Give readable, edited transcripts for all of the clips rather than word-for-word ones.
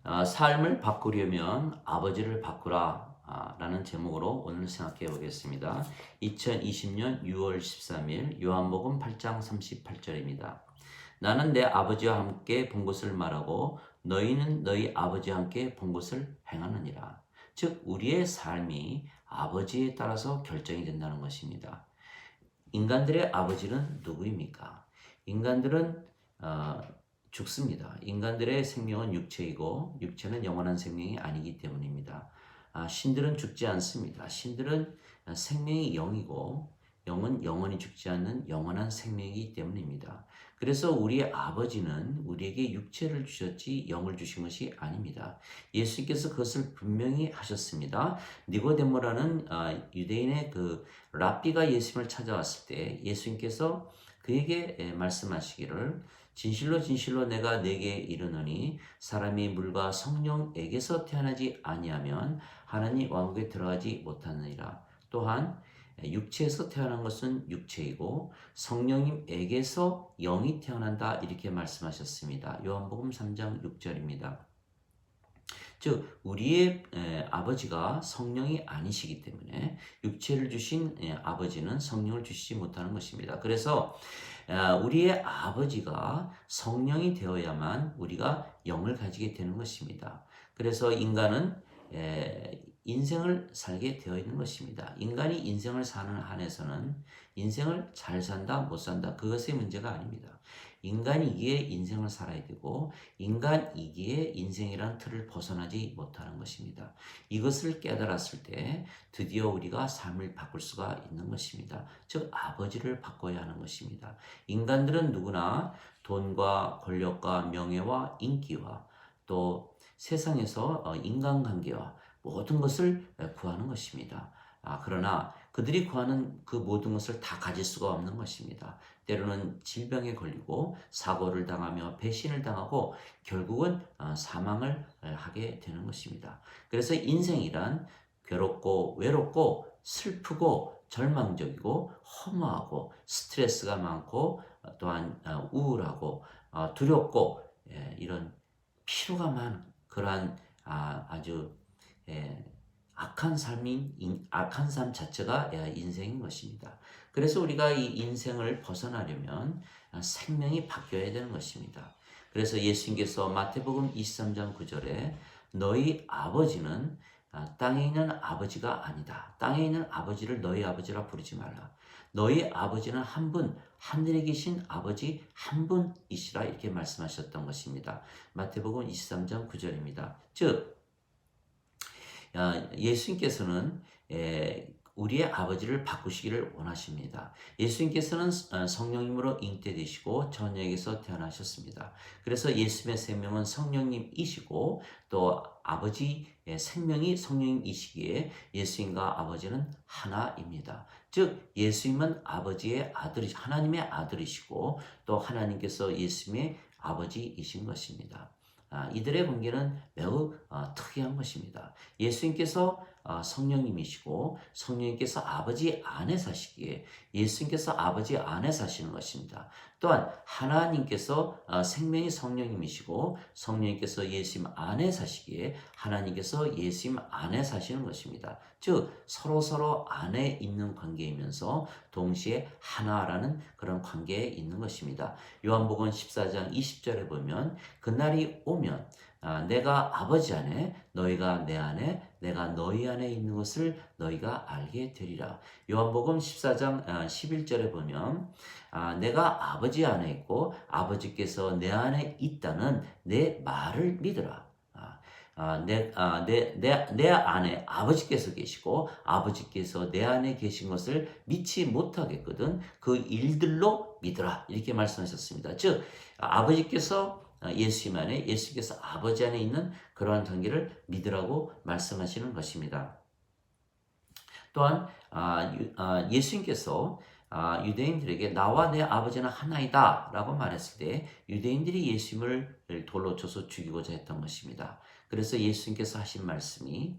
삶을 바꾸려면 아버지를 바꾸라 라는 제목으로 오늘 생각해 보겠습니다. 2020년 6월 13일 요한복음 8장 38절입니다. 나는 내 아버지와 함께 본 것을 말하고 너희는 너희 아버지와 함께 본 것을 행하느니라. 즉 우리의 삶이 아버지에 따라서 결정이 된다는 것입니다. 인간들의 아버지는 누구입니까? 인간들은 어, 죽습니다. 인간들의 생명은 육체이고 육체는 영원한 생명이 아니기 때문입니다. 신들은 죽지 않습니다. 신들은 생명이 영이고 영은 영원히 죽지 않는 영원한 생명이기 때문입니다. 그래서 우리의 아버지는 우리에게 육체를 주셨지 영을 주신 것이 아닙니다. 예수님께서 그것을 분명히 하셨습니다. 니고데모라는 유대인의 그 랍비가 예수님을 찾아왔을 때 예수님께서 그에게 말씀하시기를 진실로 진실로 내가 네게 이르노니 사람이 물과 성령에게서 태어나지 아니하면 하나님 왕국에 들어가지 못하느니라. 또한 육체에서 태어난 것은 육체이고 성령님에게서 영이 태어난다 이렇게 말씀하셨습니다. 요한복음 3장 6절입니다. 즉 우리의 아버지가 성령이 아니시기 때문에 육체를 주신 아버지는 성령을 주시지 못하는 것입니다. 그래서 우리의 아버지가 성령이 되어야만 우리가 영을 가지게 되는 것입니다. 그래서 인간은 인생을 살게 되어 있는 것입니다. 인간이 인생을 사는 한에서는 인생을 잘 산다 못 산다 그것의 문제가 아닙니다. 인간이기에 인생을 살아야 되고 인간이기에 인생이란 틀을 벗어나지 못하는 것입니다. 이것을 깨달았을 때 드디어 우리가 삶을 바꿀 수가 있는 것입니다. 즉 아버지를 바꿔야 하는 것입니다. 인간들은 누구나 돈과 권력과 명예와 인기와 또 세상에서 인간관계와 모든 것을 구하는 것입니다. 그러나 그들이 구하는 그 모든 것을 다 가질 수가 없는 것입니다. 때로는 질병에 걸리고 사고를 당하며 배신을 당하고 결국은 사망을 하게 되는 것입니다. 그래서 인생이란 괴롭고 외롭고 슬프고 절망적이고 허무하고 스트레스가 많고 또한 우울하고 두렵고 이런 피로가 많은 그러한 아주 악한 삶 자체가 인생인 것입니다. 그래서 우리가 이 인생을 벗어나려면 생명이 바뀌어야 되는 것입니다. 그래서 예수님께서 마태복음 23장 9절에 너희 아버지는 땅에 있는 아버지가 아니다. 땅에 있는 아버지를 너희 아버지라 부르지 말라. 너희 아버지는 한 분, 하늘에 계신 아버지 한 분이시라 이렇게 말씀하셨던 것입니다. 마태복음 23장 9절입니다. 즉 예수님께서는 우리의 아버지를 바꾸시기를 원하십니다. 예수님께서는 성령님으로 잉태되시고 전역에서 태어나셨습니다. 그래서 예수님의 생명은 성령님이시고 또 아버지의 생명이 성령님이시기에 예수님과 아버지는 하나입니다. 즉 예수님은 아버지의 하나님의 아들이시고 또 하나님께서 예수님의 아버지이신 것입니다. 이들의 관계는 매우 특이한 것입니다. 예수님께서 성령님이시고 성령님께서 아버지 안에 사시기에 예수님께서 아버지 안에 사시는 것입니다. 또한 하나님께서 생명이 성령님이시고 성령님께서 예수님 안에 사시기에 하나님께서 예수님 안에 사시는 것입니다. 즉 서로 안에 있는 관계이면서 동시에 하나라는 그런 관계에 있는 것입니다. 요한복음 14장 20절에 보면 그날이 오면 내가 아버지 안에 너희가 내 안에 내가 너희 안에 있는 것을 너희가 알게 되리라. 요한복음 14장 11절에 보면 내가 아버지 안에 있고 아버지께서 내 안에 있다는 내 말을 믿으라. 내 안에 아버지께서 계시고 아버지께서 내 안에 계신 것을 믿지 못하겠거든 그 일들로 믿으라 이렇게 말씀하셨습니다. 즉 아버지께서 예수님 안에 예수께서 아버지 안에 있는 그러한 관계를 믿으라고 말씀하시는 것입니다. 또한 예수님께서 유대인들에게 나와 내 아버지는 하나이다 라고 말했을 때 유대인들이 예수님을 돌로 쳐서 죽이고자 했던 것입니다. 그래서 예수님께서 하신 말씀이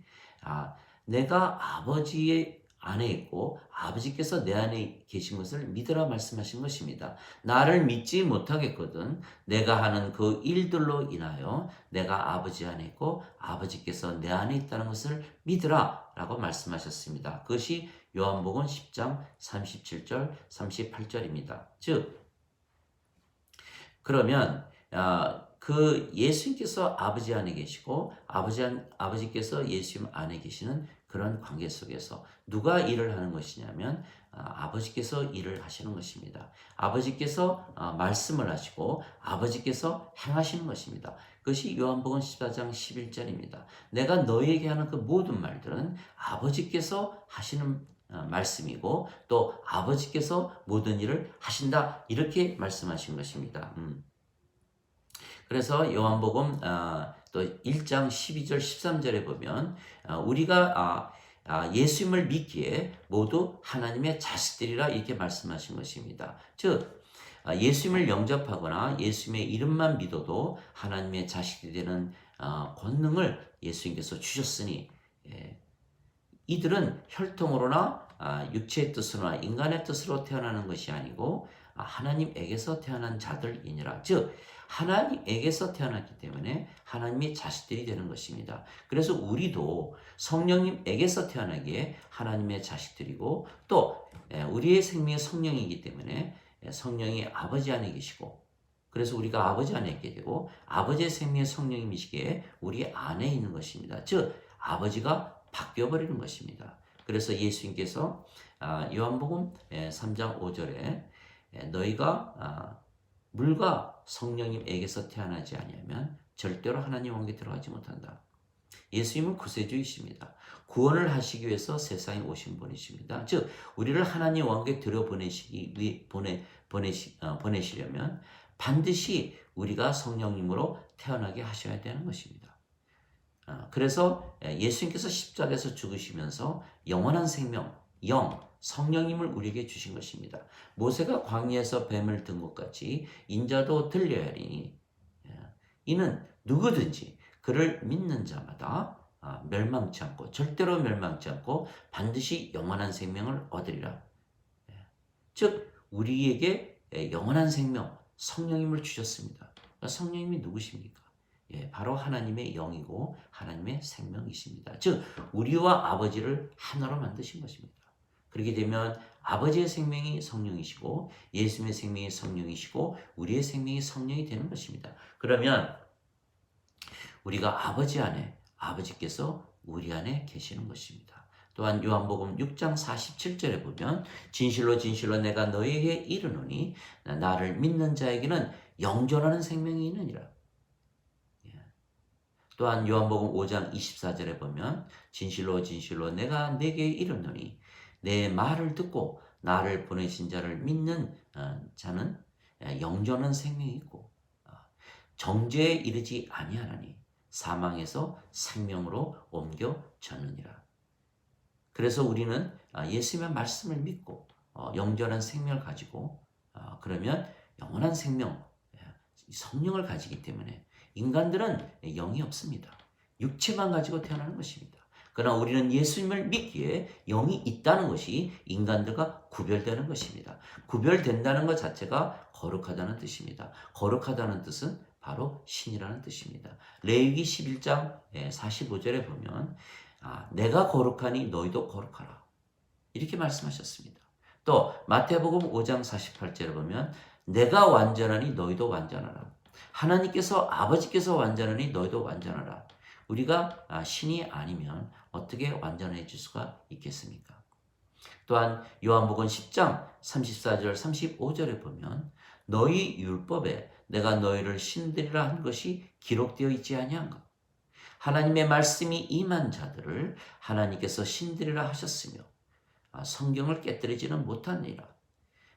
내가 안에 있고 아버지께서 내 안에 계신 것을 믿으라 말씀하신 것입니다. 나를 믿지 못하겠거든 내가 하는 그 일들로 인하여 내가 아버지 안에 있고 아버지께서 내 안에 있다는 것을 믿으라 라고 말씀하셨습니다. 그것이 요한복음 10장 37절 38절입니다. 즉 그러면 그 예수님께서 아버지 안에 계시고 아버지께서 예수님 안에 계시는 그런 관계 속에서 누가 일을 하는 것이냐면 아버지께서 일을 하시는 것입니다. 아버지께서 말씀을 하시고 아버지께서 행하시는 것입니다. 그것이 요한복음 14장 11절입니다. 내가 너희에게 하는 그 모든 말들은 아버지께서 하시는 말씀이고 또 아버지께서 모든 일을 하신다 이렇게 말씀하신 것입니다. 그래서 요한복음 또 1장 12절 13절에 보면 우리가 예수님을 믿기에 모두 하나님의 자식들이라 이렇게 말씀하신 것입니다. 즉 예수님을 영접하거나 예수님의 이름만 믿어도 하나님의 자식이 되는 권능을 예수님께서 주셨으니 이들은 혈통으로나 육체의 뜻으로나 인간의 뜻으로 태어나는 것이 아니고 하나님에게서 태어난 자들이니라. 즉 하나님에게서 태어났기 때문에 하나님의 자식들이 되는 것입니다. 그래서 우리도 성령님에게서 태어나기에 하나님의 자식들이고 또 우리의 생명이 성령이기 때문에 성령이 아버지 안에 계시고 그래서 우리가 아버지 안에 있게 되고 아버지의 생명의 성령님이시기에 우리 안에 있는 것입니다. 즉 아버지가 바뀌어버리는 것입니다. 그래서 예수님께서 요한복음 3장 5절에 너희가 물과 성령님에게서 태어나지 아니하면 절대로 하나님 왕국에 들어가지 못한다. 예수님은 구세주이십니다. 구원을 하시기 위해서 세상에 오신 분이십니다. 즉 우리를 하나님 왕국에 보내시려면 반드시 우리가 성령님으로 태어나게 하셔야 되는 것입니다. 그래서 예수님께서 십자가에서 죽으시면서 영원한 생명, 성령님을 우리에게 주신 것입니다. 모세가 광야에서 뱀을 든 것 같이 인자도 들려야 하리니 이는 누구든지 그를 믿는 자마다 멸망치 않고 절대로 멸망치 않고 반드시 영원한 생명을 얻으리라. 즉 우리에게 영원한 생명, 성령님을 주셨습니다. 그러니까 성령님이 누구십니까? 바로 하나님의 영이고 하나님의 생명이십니다. 즉 우리와 아버지를 하나로 만드신 것입니다. 그렇게 되면 아버지의 생명이 성령이시고 예수님의 생명이 성령이시고 우리의 생명이 성령이 되는 것입니다. 그러면 우리가 아버지 안에 아버지께서 우리 안에 계시는 것입니다. 또한 요한복음 6장 47절에 보면 진실로 진실로 내가 너희에게 이르노니 나를 믿는 자에게는 영존하는 생명이 있느니라. 또한 요한복음 5장 24절에 보면 진실로 진실로 내가 네게 이르노니 내 말을 듣고 나를 보내신 자를 믿는 자는 영존한 생명이 있고 정죄에 이르지 아니하나니 사망에서 생명으로 옮겨졌느니라. 그래서 우리는 예수님의 말씀을 믿고 영존한 생명을 가지고 그러면 영원한 생명, 성령을 가지기 때문에 인간들은 영이 없습니다. 육체만 가지고 태어나는 것입니다. 그러나 우리는 예수님을 믿기에 영이 있다는 것이 인간들과 구별되는 것입니다. 구별된다는 것 자체가 거룩하다는 뜻입니다. 거룩하다는 뜻은 바로 신이라는 뜻입니다. 레위기 11장 45절에 보면 내가 거룩하니 너희도 거룩하라. 이렇게 말씀하셨습니다. 또 마태복음 5장 48절에 보면 내가 완전하니 너희도 완전하라. 하나님께서 아버지께서 완전하니 너희도 완전하라. 우리가 신이 아니면 어떻게 완전해질 수가 있겠습니까? 또한 요한복음 10장 34절 35절에 보면 너희 율법에 내가 너희를 신들이라 한 것이 기록되어 있지 아니한가? 하나님의 말씀이 임한 자들을 하나님께서 신들이라 하셨으며 성경을 깨뜨리지는 못하니라.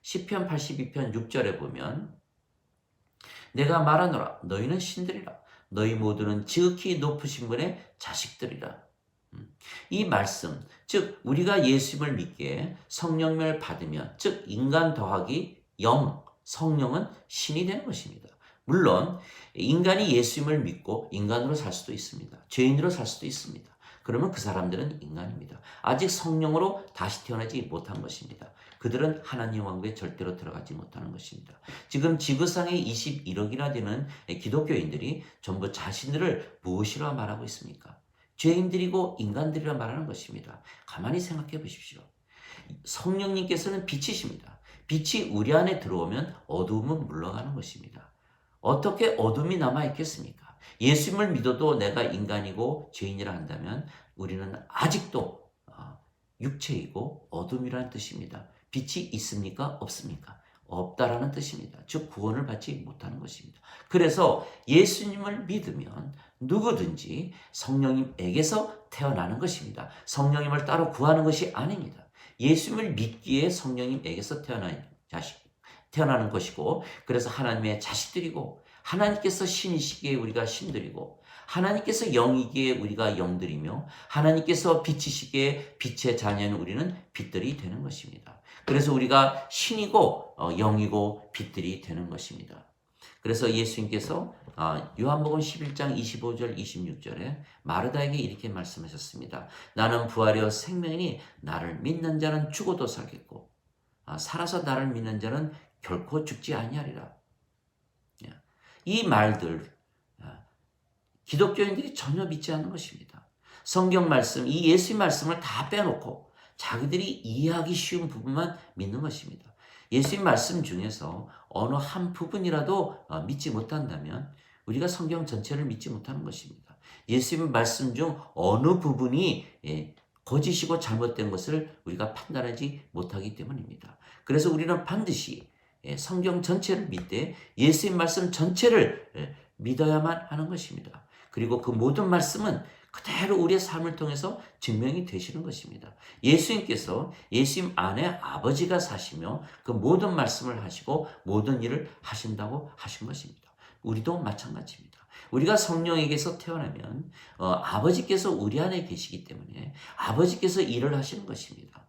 시편 82편 6절에 보면 내가 말하노라 너희는 신들이라 너희 모두는 지극히 높으신 분의 자식들이라. 이 말씀 즉 우리가 예수님을 믿기에 성령을 받으면 즉 인간 더하기 영 성령은 신이 되는 것입니다. 물론 인간이 예수님을 믿고 인간으로 살 수도 있습니다. 죄인으로 살 수도 있습니다. 그러면 그 사람들은 인간입니다. 아직 성령으로 다시 태어나지 못한 것입니다. 그들은 하나님 왕국에 절대로 들어가지 못하는 것입니다. 지금 지구상에 21억이나 되는 기독교인들이 전부 자신들을 무엇이라 말하고 있습니까? 죄인들이고 인간들이라 말하는 것입니다. 가만히 생각해 보십시오. 성령님께서는 빛이십니다. 빛이 우리 안에 들어오면 어두움은 물러가는 것입니다. 어떻게 어둠이 남아있겠습니까? 예수님을 믿어도 내가 인간이고 죄인이라 한다면 우리는 아직도 육체이고 어둠이라는 뜻입니다. 빛이 있습니까? 없습니까? 없다라는 뜻입니다. 즉 구원을 받지 못하는 것입니다. 그래서 예수님을 믿으면 누구든지 성령님에게서 태어나는 것입니다. 성령님을 따로 구하는 것이 아닙니다. 예수님을 믿기에 성령님에게서 태어나는 것이고, 그래서 하나님의 자식들이고, 하나님께서 신이시기에 우리가 신들이고, 하나님께서 영이기에 우리가 영들이며, 하나님께서 빛이시기에 빛의 자녀인 우리는 빛들이 되는 것입니다. 그래서 우리가 신이고 영이고 빛들이 되는 것입니다. 그래서 예수님께서 요한복음 11장 25절 26절에 마르다에게 이렇게 말씀하셨습니다. 나는 부활이요 생명이니 나를 믿는 자는 죽어도 살겠고 살아서 나를 믿는 자는 결코 죽지 아니하리라. 이 말들 기독교인들이 전혀 믿지 않는 것입니다. 성경 말씀, 이 예수의 말씀을 다 빼놓고 자기들이 이해하기 쉬운 부분만 믿는 것입니다. 예수의 말씀 중에서 어느 한 부분이라도 믿지 못한다면 우리가 성경 전체를 믿지 못하는 것입니다. 예수의 말씀 중 어느 부분이 거짓이고 잘못된 것을 우리가 판단하지 못하기 때문입니다. 그래서 우리는 반드시 성경 전체를 믿되 예수의 말씀 전체를 믿어야만 하는 것입니다. 그리고 그 모든 말씀은 그대로 우리의 삶을 통해서 증명이 되시는 것입니다. 예수님께서 예수님 안에 아버지가 사시며 그 모든 말씀을 하시고 모든 일을 하신다고 하신 것입니다. 우리도 마찬가지입니다. 우리가 성령에게서 태어나면 아버지께서 우리 안에 계시기 때문에 아버지께서 일을 하시는 것입니다.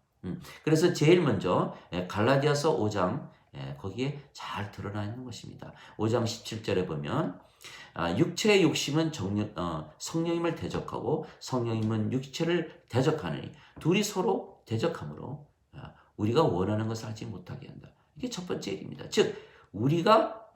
그래서 제일 먼저 갈라디아서 5장 거기에 잘 드러나 있는 것입니다. 5장 17절에 보면 육체의 욕심은 성령님을 대적하고 성령님은 육체를 대적하느니 둘이 서로 대적하므로 우리가 원하는 것을 하지 못하게 한다. 이게 첫 번째 일입니다. 즉 우리가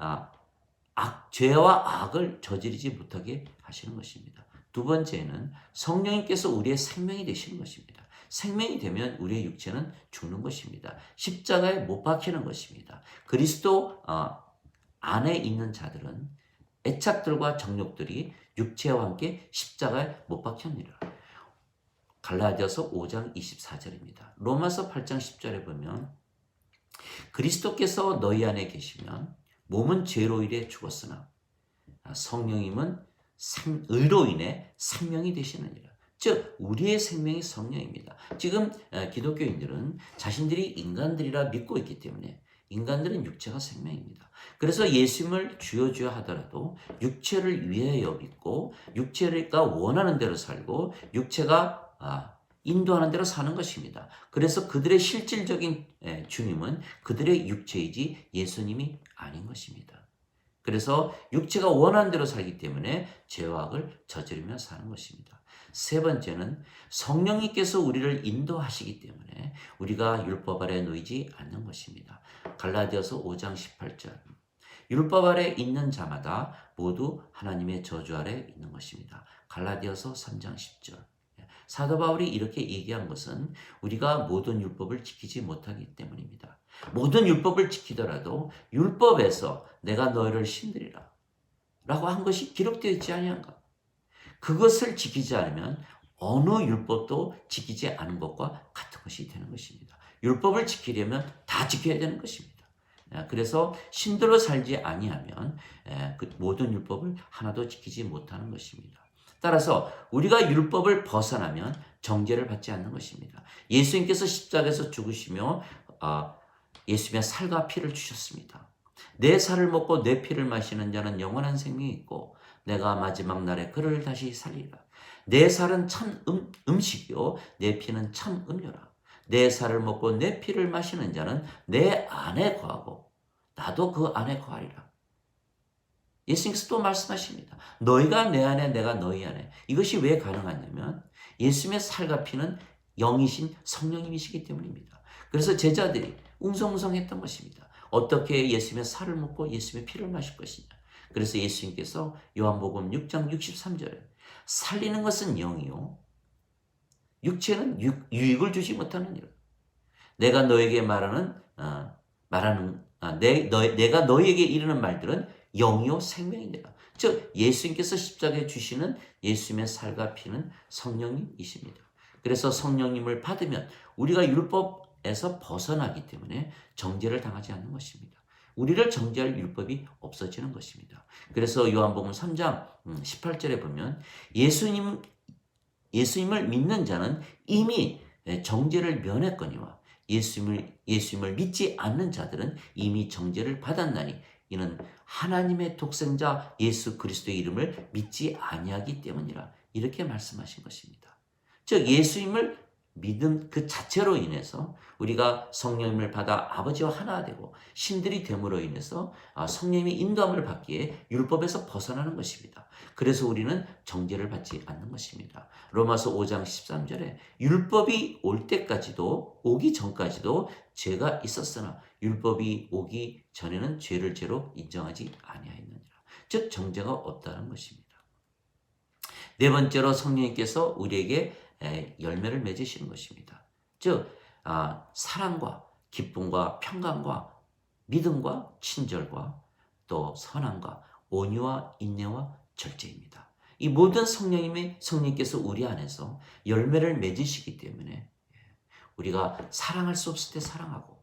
죄와 악을 저지르지 못하게 하시는 것입니다. 두 번째는 성령님께서 우리의 생명이 되시는 것입니다. 생명이 되면 우리의 육체는 죽는 것입니다. 십자가에 못 박히는 것입니다. 그리스도 안에 있는 자들은 애착들과 정욕들이 육체와 함께 십자가에 못 박혔느니라. 갈라디아서 5장 24절입니다. 로마서 8장 10절에 보면 그리스도께서 너희 안에 계시면 몸은 죄로 인해 죽었으나 성령님은 의로 인해 생명이 되시느니라. 즉 우리의 생명이 성령입니다. 지금 기독교인들은 자신들이 인간들이라 믿고 있기 때문에 인간들은 육체가 생명입니다. 그래서 예수님을 주여 하더라도 육체를 위하여 믿고 육체가 원하는 대로 살고 육체가 인도하는 대로 사는 것입니다. 그래서 그들의 실질적인 주님은 그들의 육체이지 예수님이 아닌 것입니다. 그래서 육체가 원하는 대로 살기 때문에 죄와 악을 저지르며 사는 것입니다. 세 번째는 성령님께서 우리를 인도하시기 때문에 우리가 율법 아래 놓이지 않는 것입니다. 갈라디아서 5장 18절 율법 아래 있는 자마다 모두 하나님의 저주 아래 있는 것입니다. 갈라디아서 3장 10절 사도 바울이 이렇게 얘기한 것은 우리가 모든 율법을 지키지 못하기 때문입니다. 모든 율법을 지키더라도 율법에서 내가 너희를 신들이라 라고 한 것이 기록되어 있지 아니한가? 그것을 지키지 않으면 어느 율법도 지키지 않은 것과 같은 것이 되는 것입니다. 율법을 지키려면 다 지켜야 되는 것입니다. 그래서 신들로 살지 아니하면 그 모든 율법을 하나도 지키지 못하는 것입니다. 따라서 우리가 율법을 벗어나면 정죄를 받지 않는 것입니다. 예수님께서 십자가에서 죽으시며 예수님의 살과 피를 주셨습니다. 내 살을 먹고 내 피를 마시는 자는 영원한 생명이 있고 내가 마지막 날에 그를 다시 살리라. 내 살은 참 음식이요 내 피는 참 음료라. 내 살을 먹고 내 피를 마시는 자는 내 안에 거하고 나도 그 안에 거하리라. 예수님께서 또 말씀하십니다. 너희가 내 안에 내가 너희 안에. 이것이 왜 가능하냐면 예수님의 살과 피는 영이신 성령님이시기 때문입니다. 그래서 제자들이 웅성웅성했던 것입니다. 어떻게 예수님의 살을 먹고 예수님의 피를 마실 것이냐. 그래서 예수님께서 요한복음 6장 63절에 살리는 것은 영이요 육체는 유익을 주지 못하느니라. 내가 너에게 내가 너에게 이르는 말들은 영이요 생명이니라. 즉 예수님께서 십자가에 주시는 예수님의 살과 피는 성령님이십니다. 그래서 성령님을 받으면 우리가 율법에서 벗어나기 때문에 정죄를 당하지 않는 것입니다. 우리를 정죄할 율법이 없어지는 것입니다. 그래서 요한복음 3장 18절에 보면 예수님을 믿는 자는 이미 정죄를 면했거니와 예수님을 믿지 않는 자들은 이미 정죄를 받았나니 이는 하나님의 독생자 예수 그리스도의 이름을 믿지 아니하기 때문이라. 이렇게 말씀하신 것입니다. 즉 예수님을 믿음 그 자체로 인해서 우리가 성령님을 받아 아버지와 하나 되고 신들이 됨으로 인해서 성령님의 인도함을 받기에 율법에서 벗어나는 것입니다. 그래서 우리는 정죄를 받지 않는 것입니다. 로마서 5장 13절에 율법이 오기 전까지도 죄가 있었으나 율법이 오기 전에는 죄를 죄로 인정하지 아니하였느니라. 즉 정죄가 없다는 것입니다. 네 번째로 성령님께서 우리에게 열매를 맺으시는 것입니다. 즉 사랑과 기쁨과 평강과 믿음과 친절과 또 선함과 온유와 인내와 절제입니다. 이 모든 성령님께서 우리 안에서 열매를 맺으시기 때문에 우리가 사랑할 수 없을 때 사랑하고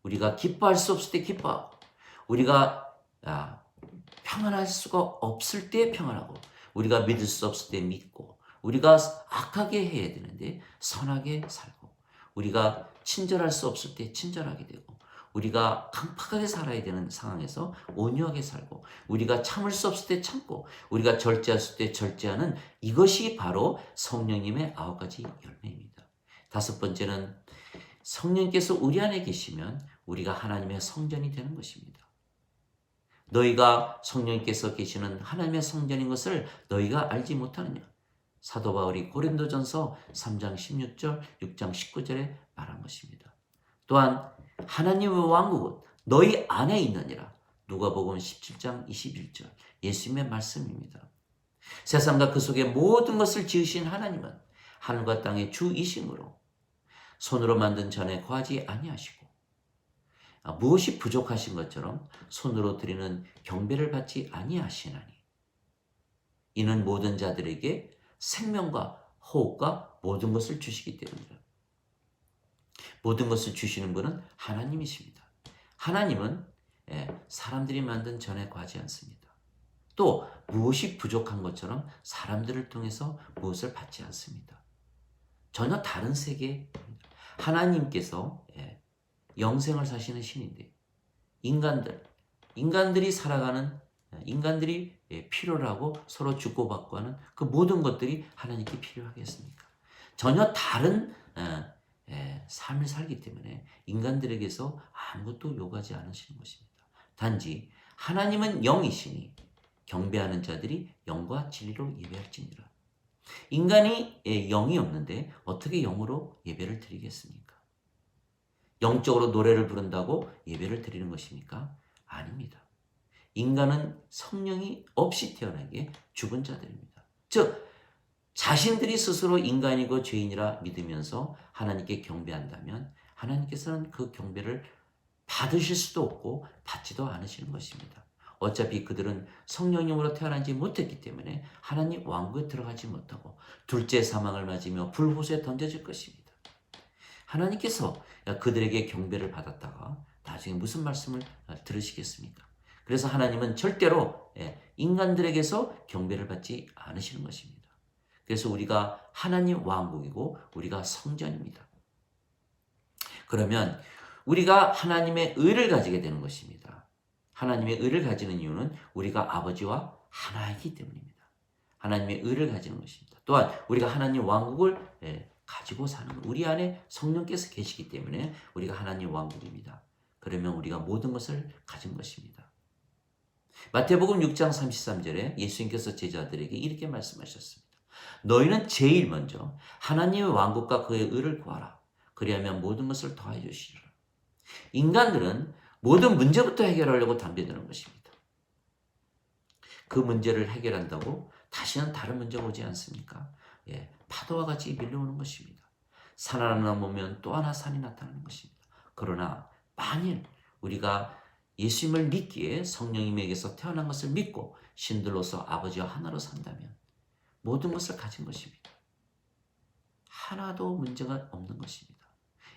우리가 기뻐할 수 없을 때 기뻐하고 우리가 평안할 수가 없을 때 평안하고 우리가 믿을 수 없을 때 믿고 우리가 악하게 해야 되는데 선하게 살고 우리가 친절할 수 없을 때 친절하게 되고 우리가 강팍하게 살아야 되는 상황에서 온유하게 살고 우리가 참을 수 없을 때 참고 우리가 절제할 때 절제하는 이것이 바로 성령님의 9가지 열매입니다. 다섯 번째는 성령께서 우리 안에 계시면 우리가 하나님의 성전이 되는 것입니다. 너희가 성령께서 계시는 하나님의 성전인 것을 너희가 알지 못하느냐. 사도 바울이 고린도전서 3장 16절, 6장 19절에 말한 것입니다. 또한 하나님의 왕국은 너희 안에 있느니라. 누가복음 17장 21절 예수님의 말씀입니다. 세상과 그 속에 모든 것을 지으신 하나님은 하늘과 땅의 주이심으로 손으로 만든 전에 거하지 아니하시고 무엇이 부족하신 것처럼 손으로 드리는 경배를 받지 아니하시나니 이는 모든 자들에게 생명과 호흡과 모든 것을 주시기 때문이라. 모든 것을 주시는 분은 하나님이십니다. 하나님은 사람들이 만든 전에 거하지 않습니다. 또 무엇이 부족한 것처럼 사람들을 통해서 무엇을 받지 않습니다. 전혀 다른 세계입니다. 하나님께서 영생을 사시는 신인데 인간들이 살아가는 인간들이 필요로 하고 서로 주고받고 하는 그 모든 것들이 하나님께 필요하겠습니까? 전혀 다른 삶을 살기 때문에 인간들에게서 아무것도 요구하지 않으시는 것입니다. 단지 하나님은 영이시니 경배하는 자들이 영과 진리로 예배할지니라. 인간이 영이 없는데 어떻게 영으로 예배를 드리겠습니까? 영적으로 노래를 부른다고 예배를 드리는 것입니까? 아닙니다. 인간은 성령이 없이 태어나기에 죽은 자들입니다. 즉 자신들이 스스로 인간이고 죄인이라 믿으면서 하나님께 경배한다면 하나님께서는 그 경배를 받으실 수도 없고 받지도 않으시는 것입니다. 어차피 그들은 성령님으로 태어나지 못했기 때문에 하나님 왕국에 들어가지 못하고 둘째 사망을 맞으며 불호수에 던져질 것입니다. 하나님께서 그들에게 경배를 받았다가 나중에 무슨 말씀을 들으시겠습니까? 그래서 하나님은 절대로 인간들에게서 경배를 받지 않으시는 것입니다. 그래서 우리가 하나님 왕국이고 우리가 성전입니다. 그러면 우리가 하나님의 의를 가지게 되는 것입니다. 하나님의 의를 가지는 이유는 우리가 아버지와 하나이기 때문입니다. 하나님의 의를 가지는 것입니다. 또한 우리가 하나님 왕국을 가지고 사는 것. 우리 안에 성령께서 계시기 때문에 우리가 하나님 왕국입니다. 그러면 우리가 모든 것을 가진 것입니다. 마태복음 6장 33절에 예수님께서 제자들에게 이렇게 말씀하셨습니다. 너희는 제일 먼저 하나님의 왕국과 그의 의를 구하라. 그리하면 모든 것을 더해 주시리라. 인간들은 모든 문제부터 해결하려고 덤벼드는 것입니다. 그 문제를 해결한다고 다시는 다른 문제가 오지 않습니까? 예, 파도와 같이 밀려오는 것입니다. 산 하나 넘으면 또 하나 산이 나타나는 것입니다. 그러나 만일 우리가 예수님을 믿기에 성령님에게서 태어난 것을 믿고 신들로서 아버지와 하나로 산다면 모든 것을 가진 것입니다. 하나도 문제가 없는 것입니다.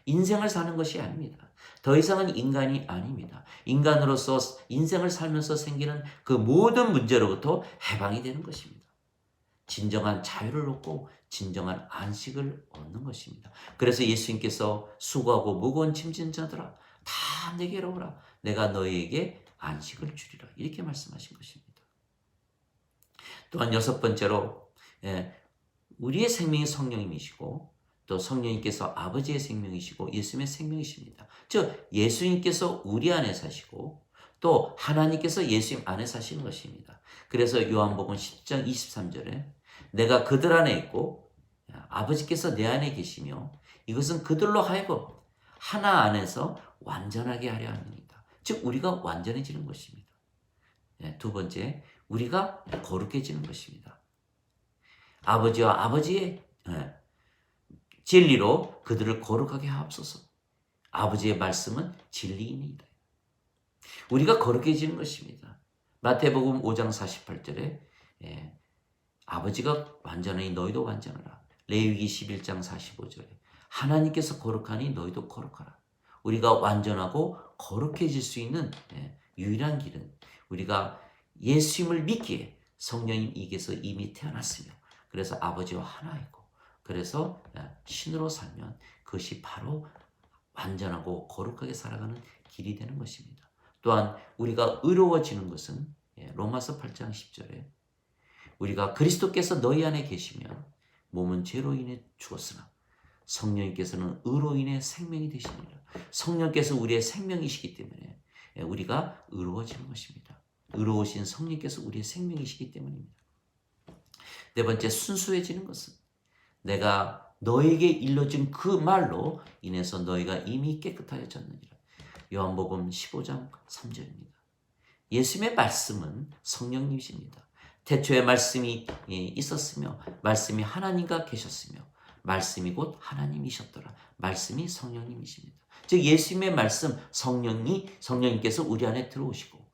인생을 사는 것이 아닙니다. 더 이상은 인간이 아닙니다. 인간으로서 인생을 살면서 생기는 그 모든 문제로부터 해방이 되는 것입니다. 진정한 자유를 얻고 진정한 안식을 얻는 것입니다. 그래서 예수님께서 수고하고 무거운 짐진 자들아 다 내게로 오라. 내가 너희에게 안식을 주리라. 이렇게 말씀하신 것입니다. 또한 여섯 번째로 우리의 생명이 성령님이시고 또 성령님께서 아버지의 생명이시고 예수님의 생명이십니다. 즉 예수님께서 우리 안에 사시고 또 하나님께서 예수님 안에 사시는 것입니다. 그래서 요한복음 10장 23절에 내가 그들 안에 있고 아버지께서 내 안에 계시며 이것은 그들로 하여금 하나 안에서 완전하게 하려 합니다. 즉 우리가 완전해지는 것입니다. 두 번째, 우리가 거룩해지는 것입니다. 아버지와 아버지의 진리로 그들을 거룩하게 하옵소서. 아버지의 말씀은 진리이니이다. 우리가 거룩해지는 것입니다. 마태복음 5장 48절에 아버지가 완전하니 너희도 완전하라. 레위기 11장 45절에 하나님께서 거룩하니 너희도 거룩하라. 우리가 완전하고 거룩해질 수 있는 유일한 길은 우리가 예수님을 믿기에 성령님 이게서 이미 태어났으며 그래서 아버지와 하나이고 그래서 신으로 살면 그것이 바로 완전하고 거룩하게 살아가는 길이 되는 것입니다. 또한 우리가 의로워지는 것은 로마서 8장 10절에 우리가 그리스도께서 너희 안에 계시면 몸은 죄로 인해 죽었으나 성령님께서는 의로 인해 생명이 되시니라. 성령께서 우리의 생명이시기 때문에 우리가 의로워지는 것입니다. 의로우신 성령께서 우리의 생명이시기 때문입니다. 네 번째, 순수해지는 것은 내가 너에게 일러준 그 말로 인해서 너희가 이미 깨끗하여졌느니라. 요한복음 15장 3절입니다. 예수님의 말씀은 성령님이십니다. 태초에 말씀이 있었으며 말씀이 하나님과 계셨으며 말씀이 곧 하나님이셨더라. 말씀이 성령님이십니다. 즉 예수님의 말씀 성령님께서 우리 안에 들어오시고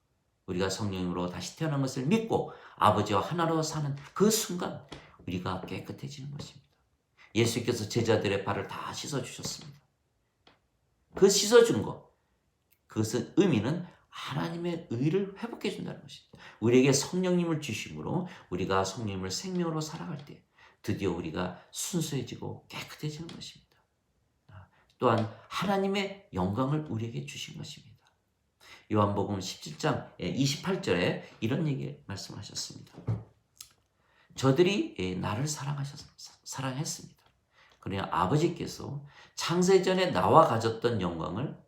우리가 성령으로 다시 태어난 것을 믿고 아버지와 하나로 사는 그 순간 우리가 깨끗해지는 것입니다. 예수께서 제자들의 발을 다 씻어주셨습니다. 그 씻어준 것, 그것은 의미는 하나님의 의를 회복해 준다는 것입니다. 우리에게 성령님을 주심으로 우리가 성령님을 생명으로 살아갈 때 드디어 우리가 순수해지고 깨끗해지는 것입니다. 또한 하나님의 영광을 우리에게 주신 것입니다. 요한복음 17장 28절에 이런 얘기 말씀하셨습니다. 저들이 나를 사랑했습니다. 그러나 아버지께서 창세전에 나와 가졌던 영광을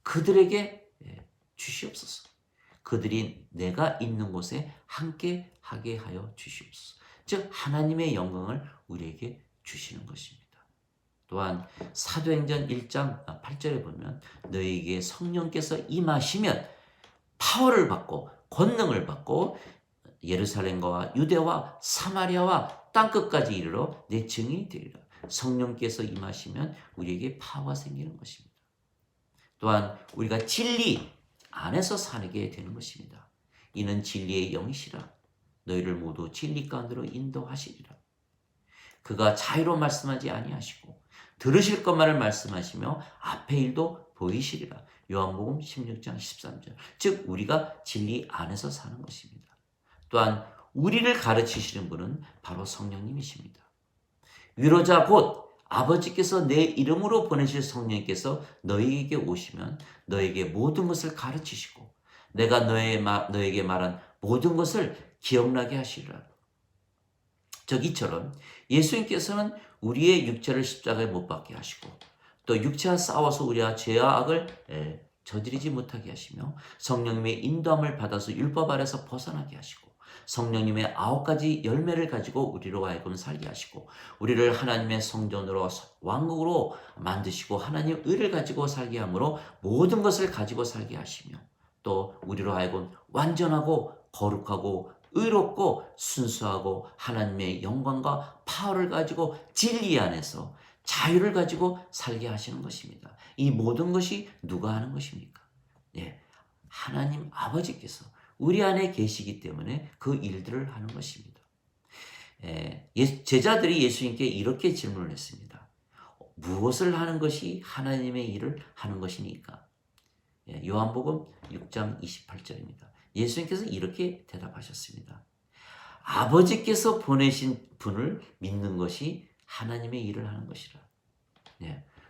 그들에게 주시옵소서. 그들이 내가 있는 곳에 함께 하게 하여 주시옵소서. 즉 하나님의 영광을 우리에게 주시는 것입니다. 또한 사도행전 1장 8절에 보면 너희에게 성령께서 임하시면 파워를 받고 권능을 받고 예루살렘과 유대와 사마리아와 땅끝까지 이르러 내 증인이 되리라. 성령께서 임하시면 우리에게 파워가 생기는 것입니다. 또한 우리가 진리 안에서 살게 되는 것입니다. 이는 진리의 영이시라. 너희를 모두 진리 가운데로 인도하시리라. 그가 자유로 말씀하지 아니하시고 들으실 것만을 말씀하시며 앞의 일도 보이시리라. 요한복음 16장 13절. 즉 우리가 진리 안에서 사는 것입니다. 또한 우리를 가르치시는 분은 바로 성령님이십니다. 위로자 곧 아버지께서 내 이름으로 보내실 성령님께서 너희에게 오시면 너에게 모든 것을 가르치시고 내가 너에게 말한 모든 것을 기억나게 하시리라. 이처럼 예수님께서는 우리의 육체를 십자가에 못 박게 하시고 또 육체와 싸워서 우리가 죄와 악을 저지르지 못하게 하시며 성령님의 인도함을 받아서 율법 아래서 벗어나게 하시고 성령님의 9가지 열매를 가지고 우리로 하여금 살게 하시고 우리를 하나님의 성전으로 왕국으로 만드시고 하나님의 의를 가지고 살게 함으로 모든 것을 가지고 살게 하시며 또 우리로 하여금 완전하고 거룩하고 의롭고 순수하고 하나님의 영광과 파워를 가지고 진리 안에서 자유를 가지고 살게 하시는 것입니다. 이 모든 것이 누가 하는 것입니까? 예, 하나님 아버지께서 우리 안에 계시기 때문에 그 일들을 하는 것입니다. 제자들이 예수님께 이렇게 질문을 했습니다. 무엇을 하는 것이 하나님의 일을 하는 것이니까? 요한복음 6장 28절입니다. 예수님께서 이렇게 대답하셨습니다. 아버지께서 보내신 분을 믿는 것이 하나님의 일을 하는 것이라.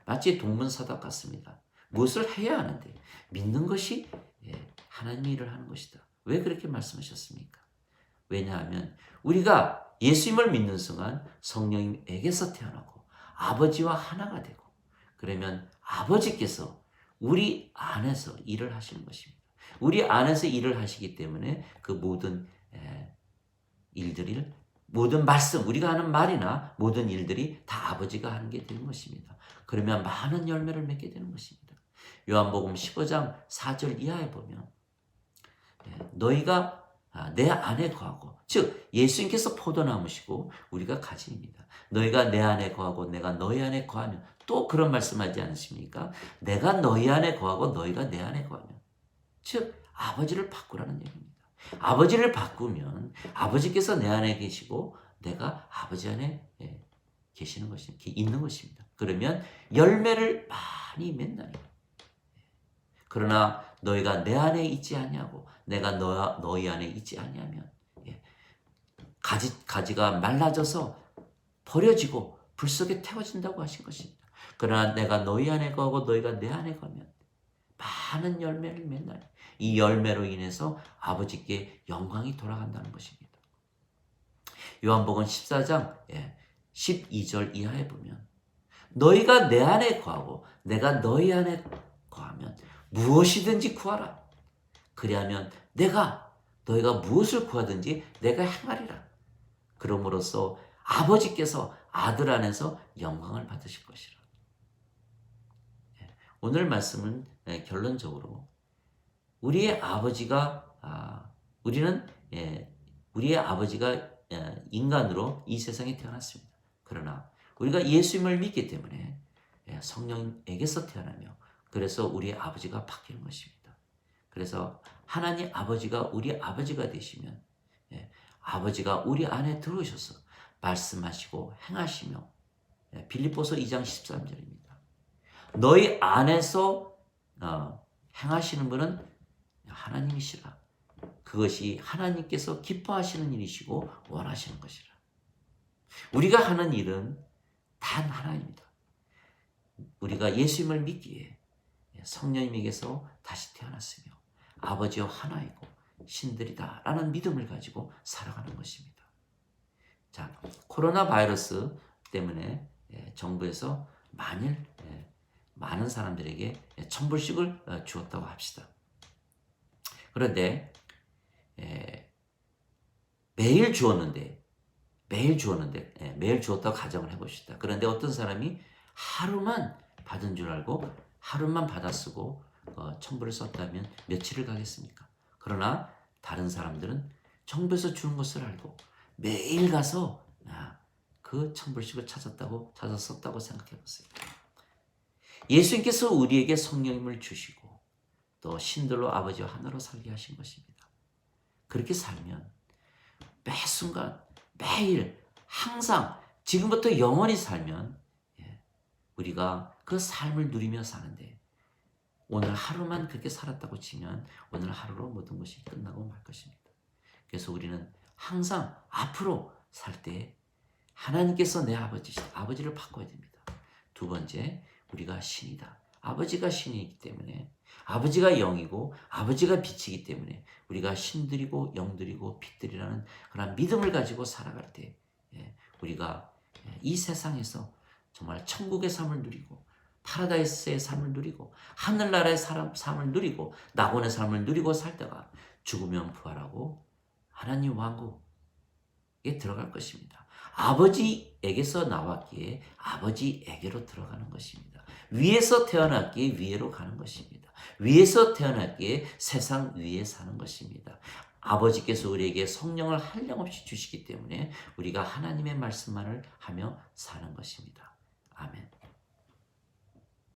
마치 동문서답 같습니다. 무엇을 해야 하는데 믿는 것이 하나님의 일을 하는 것이다. 왜 그렇게 말씀하셨습니까? 왜냐하면 우리가 예수님을 믿는 순간 성령님에게서 태어나고 아버지와 하나가 되고 그러면 아버지께서 우리 안에서 일을 하시는 것입니다. 우리 안에서 일을 하시기 때문에 그 모든 일들을 모든 말씀, 우리가 하는 말이나 모든 일들이 다 아버지가 하는 게 되는 것입니다. 그러면 많은 열매를 맺게 되는 것입니다. 요한복음 15장 4절 이하에 보면 너희가 내 안에 거하고 즉 예수님께서 포도나무시고 우리가 가지입니다. 너희가 내 안에 거하고 내가 너희 안에 거하면 또 그런 말씀하지 않으십니까? 내가 너희 안에 거하고 너희가 내 안에 거하면 즉 아버지를 바꾸라는 얘기입니다. 아버지를 바꾸면 아버지께서 내 안에 계시고 내가 아버지 안에 계시는 것입니다. 있는 것입니다. 그러면 열매를 많이 맺나니 그러나 너희가 내 안에 있지 아니하고 내가 너희 안에 있지 아니하면 가지가 말라져서 버려지고 불 속에 태워진다고 하신 것입니다. 그러나 내가 너희 안에 거하고 너희가 내 안에 거면 많은 열매를 맺나니 이 열매로 인해서 아버지께 영광이 돌아간다는 것입니다. 요한복음 14장 12절 이하에 보면 너희가 내 안에 거하고 내가 너희 안에 거하면 무엇이든지 구하라. 그리하면 너희가 무엇을 구하든지 내가 행하리라. 그러므로써 아버지께서 아들 안에서 영광을 받으실 것이라. 오늘 말씀은 결론적으로 우리의 아버지가 인간으로 이 세상에 태어났습니다. 그러나 우리가 예수님을 믿기 때문에 성령에게서 태어나며 그래서 우리의 아버지가 바뀌는 것입니다. 그래서 하나님 아버지가 우리 아버지가 되시면 아버지가 우리 안에 들어오셔서 말씀하시고 행하시며 빌립보서 2장 13절입니다. 너희 안에서 행하시는 분은 하나님이시라. 그것이 하나님께서 기뻐하시는 일이시고 원하시는 것이라. 우리가 하는 일은 단 하나입니다. 우리가 예수님을 믿기에 성령님에게서 다시 태어났으며 아버지와 하나이고 신들이다 라는 믿음을 가지고 살아가는 것입니다. 자, 코로나 바이러스 때문에 정부에서 많은 사람들에게 1,000불씩을 주었다고 합시다. 그런데 매일 주었다고 가정을 해봅시다. 그런데 어떤 사람이 하루만 받은 줄 알고 하루만 받아 쓰고 1,000불을 썼다면 며칠을 가겠습니까? 그러나 다른 사람들은 정부에서 주는 것을 알고 매일 가서 그 1,000불씩을 찾아 썼다고 생각해 보세요. 예수님께서 우리에게 성령님을 주시고 또 신들로 아버지와 하나로 살게 하신 것입니다. 그렇게 살면 매 순간 매일 항상 지금부터 영원히 살면 우리가 그 삶을 누리며 사는데 오늘 하루만 그렇게 살았다고 치면 오늘 하루로 모든 것이 끝나고 말 것입니다. 그래서 우리는 항상 앞으로 살 때 하나님께서 내 아버지를 바꿔야 됩니다. 두 번째, 우리가 신이다. 아버지가 신이기 때문에 아버지가 영이고 아버지가 빛이기 때문에 우리가 신들이고 영들이고 빛들이라는 그런 믿음을 가지고 살아갈 때 우리가 이 세상에서 정말 천국의 삶을 누리고 파라다이스의 삶을 누리고 하늘나라의 삶을 누리고 낙원의 삶을 누리고 살다가 죽으면 부활하고 하나님 왕국에 들어갈 것입니다. 아버지에게서 나왔기에 아버지에게로 들어가는 것입니다. 위에서 태어났기에 위에로 가는 것입니다. 위에서 태어났기에 세상 위에 사는 것입니다. 아버지께서 우리에게 성령을 한량없이 주시기 때문에 우리가 하나님의 말씀만을 하며 사는 것입니다. 아멘.